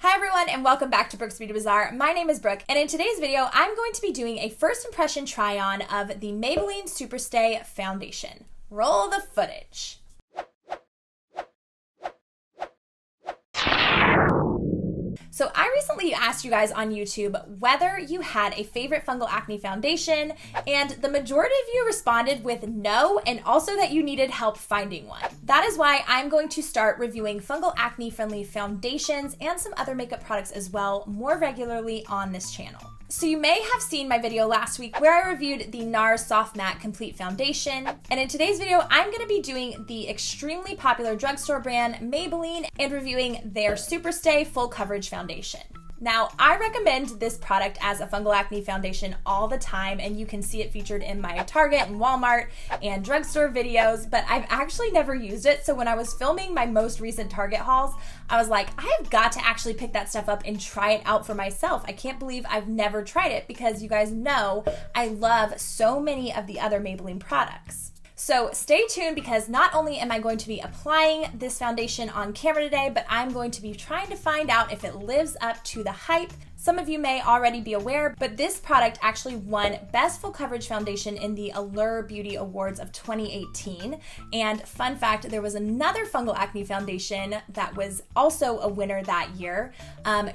Hi everyone and welcome back to Brooke's Beauty Bazaar. My name is Brooke and in today's video I'm going to be doing a first impression try on of the Maybelline SuperStay Foundation. Roll the footage. So I recently asked you guys on YouTube whether you had a favorite fungal acne foundation, and the majority of you responded with no, and also that you needed help finding one. That is why I'm going to start reviewing fungal acne friendly foundations and some other makeup products as well more regularly on this channel. So you may have seen my video last week where I reviewed the NARS Soft Matte Complete Foundation, and in today's video I'm going to be doing the extremely popular drugstore brand Maybelline and reviewing their SuperStay Full Coverage Foundation. Now, I recommend this product as a fungal acne foundation all the time, and you can see it featured in my Target and Walmart and drugstore videos, but I've actually never used it. So when I was filming my most recent Target hauls, I was like, I have got to actually pick that stuff up and try it out for myself. I can't believe I've never tried it because you guys know I love so many of the other Maybelline products. So stay tuned because not only am I going to be applying this foundation on camera today, but I'm going to be trying to find out if it lives up to the hype. Some of you may already be aware, but this product actually won Best Full Coverage Foundation in the Allure Beauty Awards of 2018. And fun fact, there was another fungal acne foundation that was also a winner that year.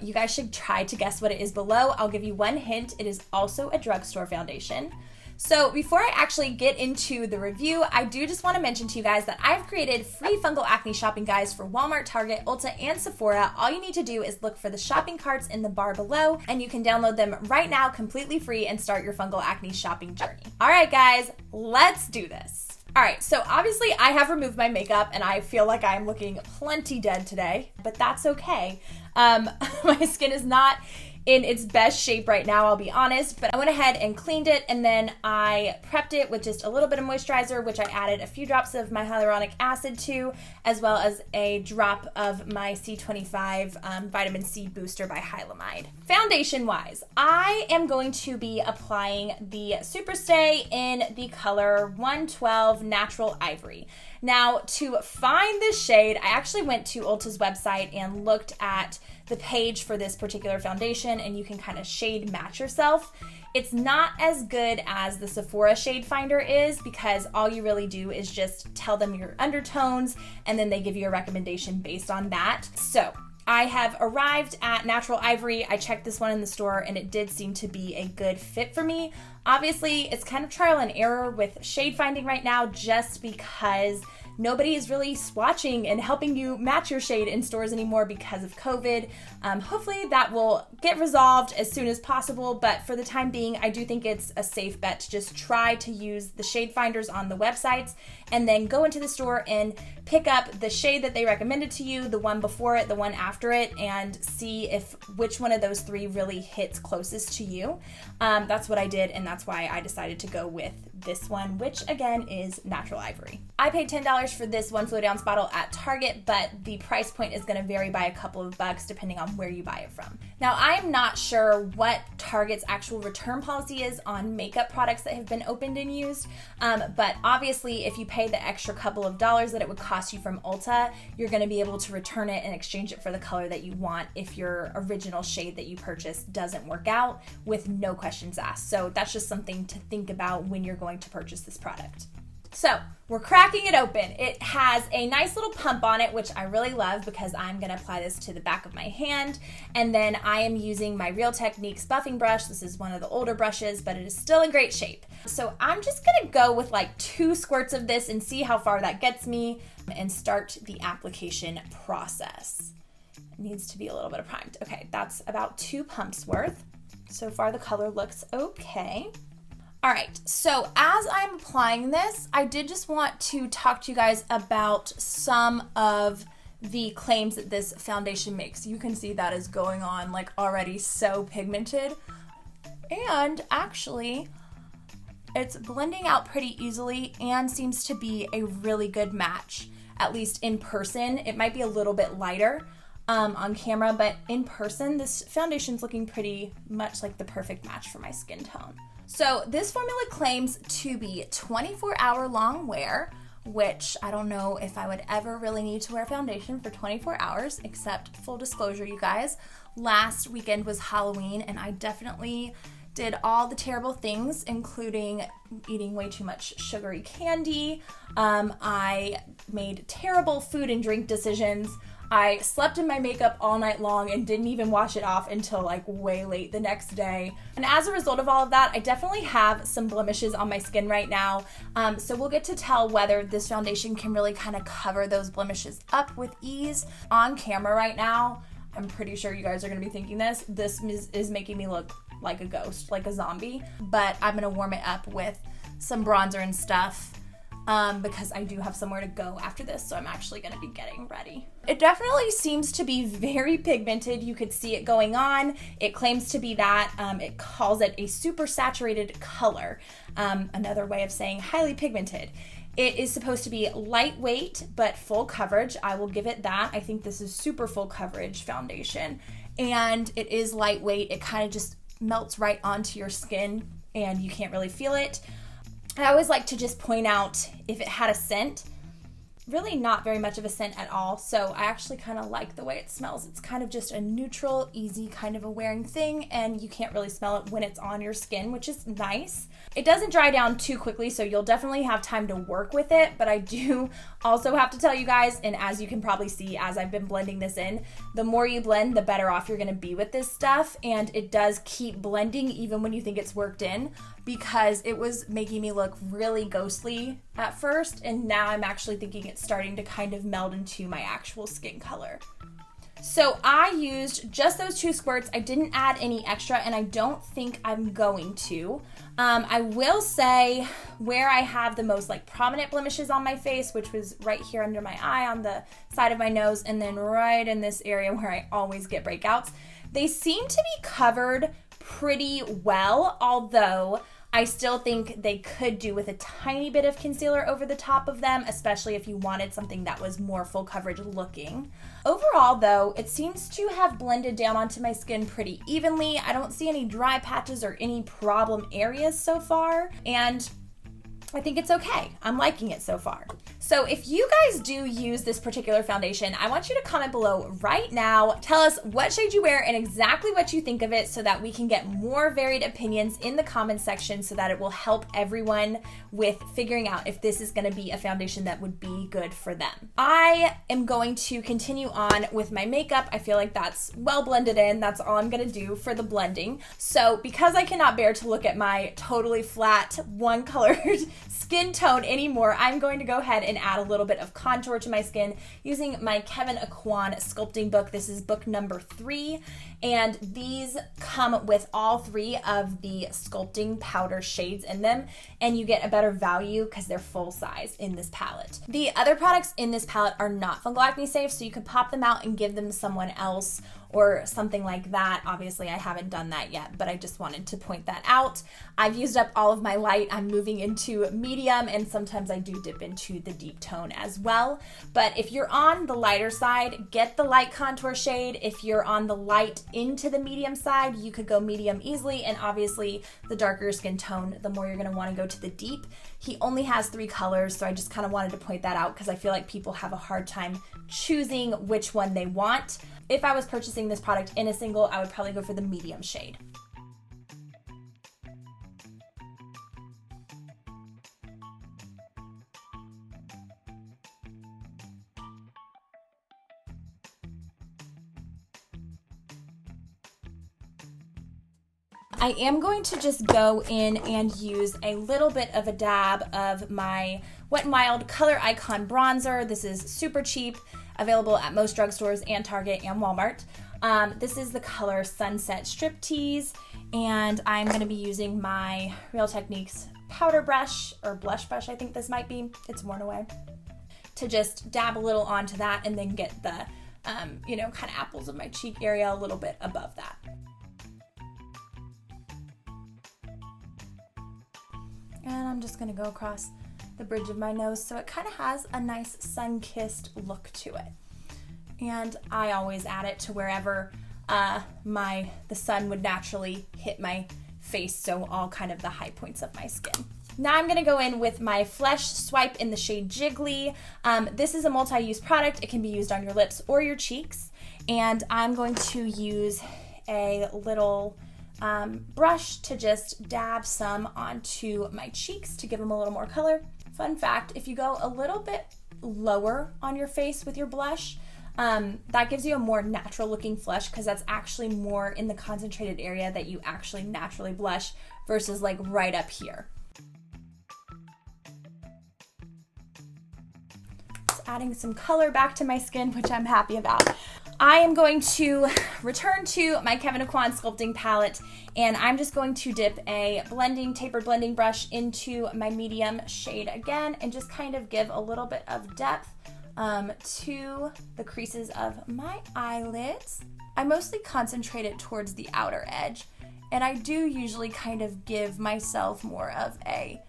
You guys should try to guess what it is below. I'll give you one hint. It is also a drugstore foundation. So before I actually get into the review, I do just want to mention to you guys that I've created free fungal acne shopping guides for Walmart, Target, Ulta, and Sephora. All you need to do is look for the shopping carts in the bar below, and you can download them right now completely free and start your fungal acne shopping journey. All right, guys, let's do this. All right, so obviously I have removed my makeup and I feel like I'm looking plenty dead today, but that's okay. My skin is not in its best shape right now, I'll be honest, but I went ahead and cleaned it, and then I prepped it with just a little bit of moisturizer, which I added a few drops of my hyaluronic acid to, as well as a drop of my C25 vitamin C booster by Hylamide. Foundation wise, I am going to be applying the SuperStay in the color 112 Natural Ivory. Now, to find this shade, I actually went to ULTA'S website and looked at the page for this particular foundation, and you can kind of shade match yourself. It's not as good as the Sephora shade finder is because all you really do is just tell them your undertones and then they give you a recommendation based on that. So I have arrived at Natural Ivory. I checked this one in the store and it did seem to be a good fit for me. Obviously, it's kind of trial and error with shade finding right now just because nobody is really swatching and helping you match your shade in stores anymore because of COVID. Hopefully that will get resolved as soon as possible, but for the time being, I do think it's a safe bet to just try to use the shade finders on the websites and then go into the store and pick up the shade that they recommended to you, the one before it, the one after it, and see if which one of those three really hits closest to you. That's what I did, and that's why I decided to go with this one, which again is Natural Ivory. I paid $10 for this 1 fluid ounce bottle at Target, but the price point is going to vary by a couple of bucks depending on where you buy it from. Now, I'm not sure what Target's actual return policy is on makeup products that have been opened and used, but obviously if you pay the extra couple of dollars that it would cost you from Ulta, you're going to be able to return it and exchange it for the color that you want if your original shade that you purchased doesn't work out with no questions asked. So that's just something to think about when you're going to purchase this product. So we're cracking it open. It has a nice little pump on it, which I really love because I'm gonna apply this to the back of my hand. And then I am using my Real Techniques buffing brush. This is one of the older brushes, but it is still in great shape. So I'm just gonna go with like 2 squirts of this and see how far that gets me and start the application process. It needs to be a little bit primed. Okay, that's about 2 pumps worth. So far the color looks okay. All right, so as I'm applying this, I did just want to talk to you guys about some of the claims that this foundation makes. You can see that is going on like already so pigmented. And actually, it's blending out pretty easily and seems to be a really good match, at least in person. It might be a little bit lighter on camera, but in person, this foundation's looking pretty much like the perfect match for my skin tone. So this formula claims to be 24-hour long wear which I don't know if I would ever really need to wear foundation for 24 hours, except full disclosure, you guys, last weekend was Halloween and I definitely did all the terrible things, including eating way too much sugary candy. I made terrible food and drink decisions. I slept in my makeup all night long and didn't even wash it off until like way late the next day. And as a result of all of that, I definitely have some blemishes on my skin right now. So we'll get to tell whether this foundation can really kind of cover those blemishes up with ease. On camera right now, I'm pretty sure you guys are gonna be thinking this is making me look like a ghost, like a zombie, but I'm gonna warm it up with some bronzer and stuff. Because I do have somewhere to go after this, so I'm actually going to be getting ready. It definitely seems to be very pigmented. You could see it going on. It claims to be that. It calls it a super saturated color. Another way of saying highly pigmented. It is supposed to be lightweight, but full coverage. I will give it that. I think this is super full coverage foundation. And it is lightweight. It kind of just melts right onto your skin and you can't really feel it. I always like to just point out if it had a scent, really not very much of a scent at all. So I actually kind of like the way it smells. It's kind of just a neutral, easy kind of a wearing thing, and you can't really smell it when it's on your skin, which is nice. It doesn't dry down too quickly, so you'll definitely have time to work with it, but I do also have to tell you guys, and as you can probably see as I've been blending this in, the more you blend, the better off you're gonna be with this stuff, and it does keep blending even when you think it's worked in, because it was making me look really ghostly at first, and now I'm actually thinking it's starting to kind of meld into my actual skin color. So I used just those 2 squirts. I didn't add any extra, and I don't think I'm going to. I will say where I have the most like prominent blemishes on my face, which was right here under my eye on the side of my nose, and then right in this area where I always get breakouts, they seem to be covered pretty well, although I still think they could do with a tiny bit of concealer over the top of them, especially if you wanted something that was more full coverage looking. Overall though, it seems to have blended down onto my skin pretty evenly. I don't see any dry patches or any problem areas so far, and I think it's okay. I'm liking it so far. So if you guys do use this particular foundation, I want you to comment below right now. Tell us what shade you wear and exactly what you think of it so that we can get more varied opinions in the comments section so that it will help everyone with figuring out if this is gonna be a foundation that would be good for them. I am going to continue on with my makeup. I feel like that's well blended in. That's all I'm gonna do for the blending. So because I cannot bear to look at my totally flat, one colored skin tone anymore, I'm going to go ahead and add a little bit of contour to my skin using my Kevyn Aucoin sculpting book. This is book number 3, and these come with all 3 of the sculpting powder shades in them, and you get a better value because they're full size in this palette. The other products in this palette are not fungal acne safe, so you could pop them out and give them to someone else or something like that. Obviously, I haven't done that yet, but I just wanted to point that out. I've used up all of my light. I'm moving into medium, and sometimes I do dip into the deep tone as well. But if you're on the lighter side, get the light contour shade. If you're on the light into the medium side, you could go medium easily, and obviously the darker your skin tone, the more you're gonna wanna go to the deep. He only has 3 colors, so I just kind of wanted to point that out because I feel like people have a hard time choosing which one they want. If I was purchasing this product in a single, I would probably go for the medium shade. I am going to just go in and use a little bit of a dab of my Wet n Wild Color Icon bronzer. This is super cheap, available at most drugstores and Target and Walmart. This is the color Sunset Striptease, and I'm going to be using my Real Techniques powder brush, or blush brush I think this might be, it's worn away, to just dab a little onto that and then get the, you know, kind of apples of my cheek area a little bit above that. And I'm just gonna go across the bridge of my nose so it kind of has a nice sun-kissed look to it. And I always add it to wherever the sun would naturally hit my face, so all kind of the high points of my skin. Now I'm gonna go in with my Flesh Swipe in the shade Jiggly. This is a multi-use product. It can be used on your lips or your cheeks. And I'm going to use a little brush to just dab some onto my cheeks to give them a little more color. Fun fact, if you go a little bit lower on your face with your blush, that gives you a more natural looking flush because that's actually more in the concentrated area that you actually naturally blush versus like right up here. Just adding some color back to my skin, which I'm happy about. I am going to return to my Kevyn Aucoin sculpting palette, and I'm just going to dip a tapered blending brush into my medium shade again and just kind of give a little bit of depth to the creases of my eyelids. I mostly concentrate it towards the outer edge, and I do usually kind of give myself more of a,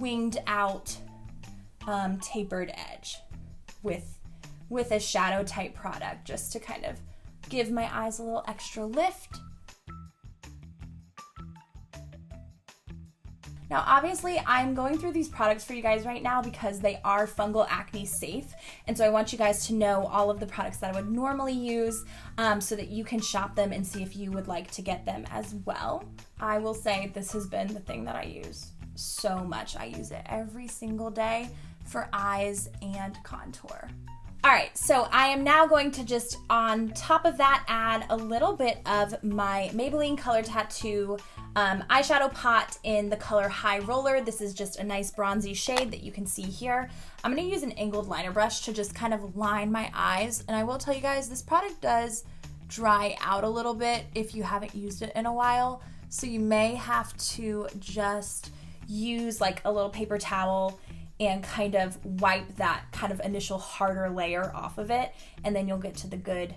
winged out tapered edge with a shadow type product, just to kind of give my eyes a little extra lift. Now, obviously, I'm going through these products for you guys right now because they are fungal acne safe. And so I want you guys to know all of the products that I would normally use so that you can shop them and see if you would like to get them as well. I will say this has been the thing that I use so much. I use it every single day for eyes and contour. All right, so I am now going to just on top of that add a little bit of my Maybelline Color Tattoo eyeshadow pot in the color High Roller. This is just a nice bronzy shade that you can see here. I'm gonna use an angled liner brush to just kind of line my eyes. And I will tell you guys, this product does dry out a little bit if you haven't used it in a while. So you may have to just use like a little paper towel and kind of wipe that kind of initial harder layer off of it, and then you'll get to the good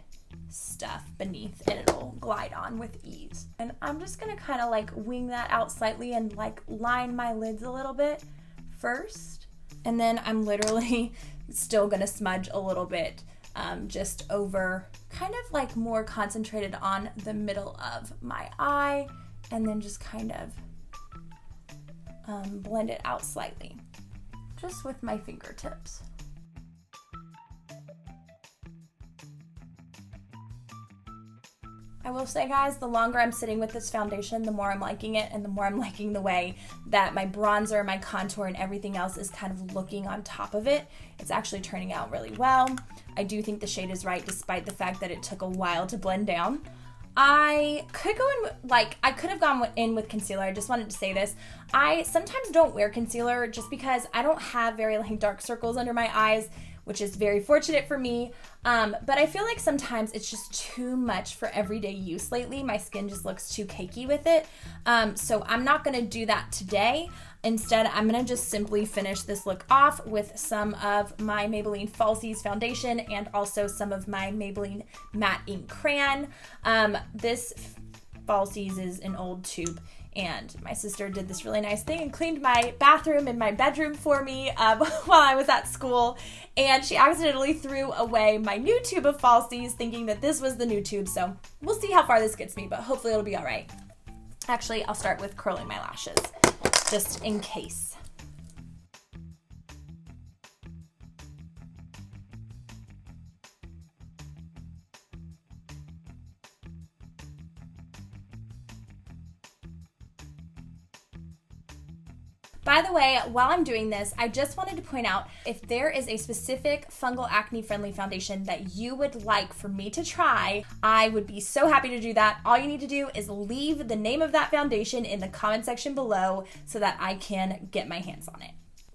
stuff beneath and it'll glide on with ease. And I'm just gonna kind of like wing that out slightly and like line my lids a little bit first, and then I'm literally still gonna smudge a little bit just over, kind of like more concentrated on the middle of my eye, and then just kind of blend it out slightly, just with my fingertips. I will say, guys, the longer I'm sitting with this foundation, the more I'm liking it, and the more I'm liking the way that my bronzer, my contour, and everything else is kind of looking on top of it. It's actually turning out really well. I do think the shade is right, despite the fact that it took a while to blend down. I could go in, I could have gone in with concealer. I just wanted to say this. I sometimes don't wear concealer just because I don't have very dark circles under my eyes, which is very fortunate for me. But I feel like sometimes it's just too much for everyday use lately. My skin just looks too cakey with it. So I'm not gonna do that today. Instead, I'm gonna just simply finish this look off with some of my Maybelline Falsies foundation and also some of my Maybelline Matte Ink Crayon. This Falsies is an old tube, and my sister did this really nice thing and cleaned my bathroom and my bedroom for me while I was at school, and she accidentally threw away my new tube of Falsies thinking that this was the new tube, so we'll see how far this gets me, but hopefully it'll be all right. Actually, I'll start with curling my lashes, just in case. By the way, while I'm doing this, I just wanted to point out, if there is a specific fungal acne friendly foundation that you would like for me to try, I would be so happy to do that. All you need to do is leave the name of that foundation in the comment section below so that I can get my hands on it.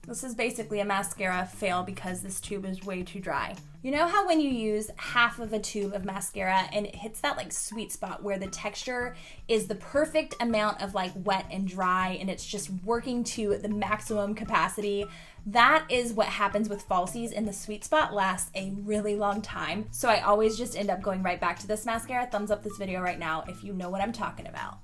This is basically a mascara fail because this tube is way too dry. You know how when you use half of a tube of mascara and it hits that sweet spot where the texture is the perfect amount of wet and dry and it's just working to the maximum capacity? That is what happens with Falsies, and the sweet spot lasts a really long time. So I always just end up going right back to this mascara. Thumbs up this video right now if you know what I'm talking about.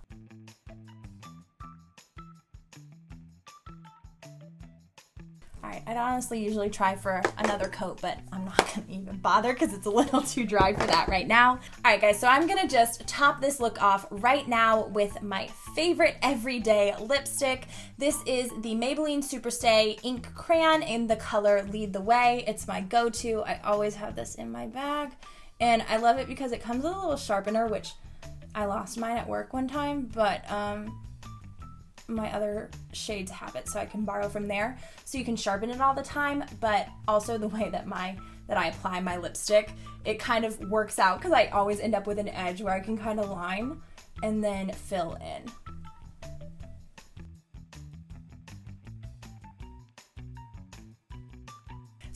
All right, I'd honestly usually try for another coat, but I'm not gonna even bother because it's a little too dry for that right now. All right, guys, so I'm gonna just top this look off right now with my favorite everyday lipstick. This is the Maybelline SuperStay Ink Crayon in the color Lead the Way. It's my go-to. I always have this in my bag, and I love it because it comes with a little sharpener, which I lost mine at work one time, but my other shades have it, so I can borrow from there. So you can sharpen it all the time, but also the way that I apply my lipstick, it kind of works out because I always end up with an edge where I can kind of line and then fill in.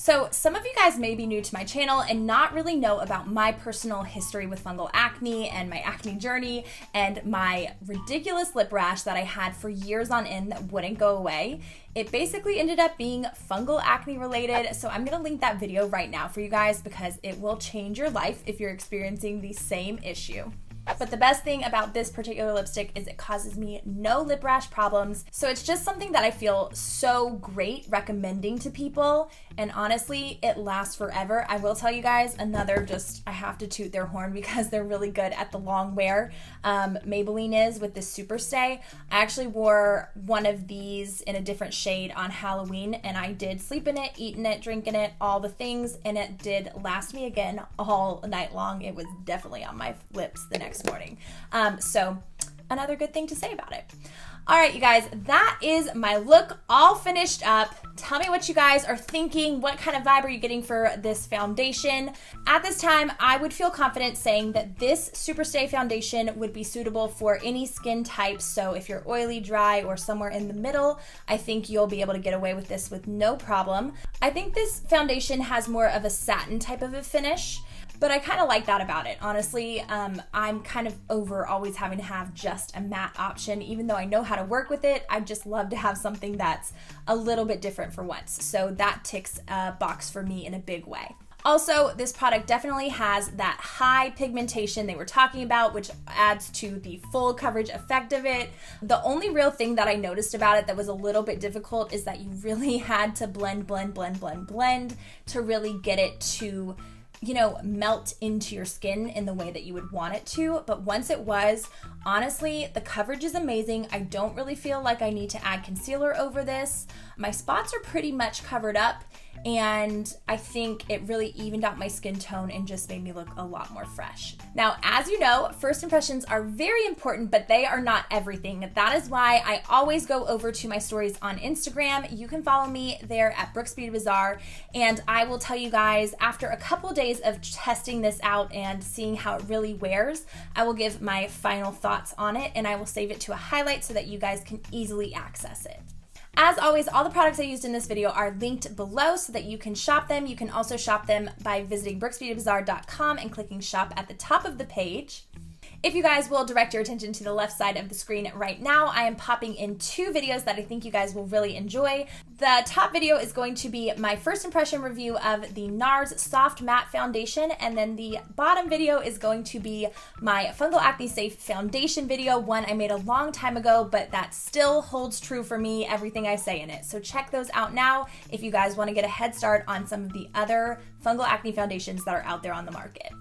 So some of you guys may be new to my channel and not really know about my personal history with fungal acne and my acne journey and my ridiculous lip rash that I had for years on end that wouldn't go away. It basically ended up being fungal acne related, so I'm gonna link that video right now for you guys because it will change your life if you're experiencing the same issue. But the best thing about this particular lipstick is it causes me no lip rash problems. So it's just something that I feel so great recommending to people. And honestly, it lasts forever. I will tell you guys another, I have to toot their horn because they're really good at the long wear. Maybelline is with this SuperStay. I actually wore one of these in a different shade on Halloween, and I did sleep in it, eat in it, drink in it, all the things, and it did last me again all night long. It was definitely on my lips the next morning. So another good thing to say about it. All right, you guys, that is my look all finished up. Tell me what you guys are thinking. What kind of vibe are you getting for this foundation? At this time, I would feel confident saying that this SuperStay foundation would be suitable for any skin type. So if you're oily, dry, or somewhere in the middle, I think you'll be able to get away with this with no problem. I think this foundation has more of a satin type of a finish, but I kind of like that about it. Honestly, I'm kind of over always having to have just a matte option. Even though I know how to work with it, I just love to have something that's a little bit different for once. So that ticks a box for me in a big way. Also, this product definitely has that high pigmentation they were talking about, which adds to the full coverage effect of it. The only real thing that I noticed about it that was a little bit difficult is that you really had to blend to really get it to, you know, melt into your skin in the way that you would want it to. But once it was, honestly, the coverage is amazing. I don't really feel like I need to add concealer over this. My spots are pretty much covered up, and I think it really evened out my skin tone and just made me look a lot more fresh. Now, as you know, first impressions are very important, but they are not everything. That is why I always go over to my stories on Instagram. You can follow me there at Brooks Beauty Bazaar, and I will tell you guys after a couple days of testing this out and seeing how it really wears, I will give my final thoughts on it, and I will save it to a highlight so that you guys can easily access it. As always, all the products I used in this video are linked below so that you can shop them. You can also shop them by visiting brooksbeautybazaar.com and clicking shop at the top of the page. If you guys will direct your attention to the left side of the screen right now, I am popping in two videos that I think you guys will really enjoy. The top video is going to be my first impression review of the NARS Soft Matte Foundation, and then the bottom video is going to be my Fungal Acne Safe Foundation video, one I made a long time ago, but that still holds true for me, everything I say in it. So check those out now if you guys want to get a head start on some of the other fungal acne foundations that are out there on the market.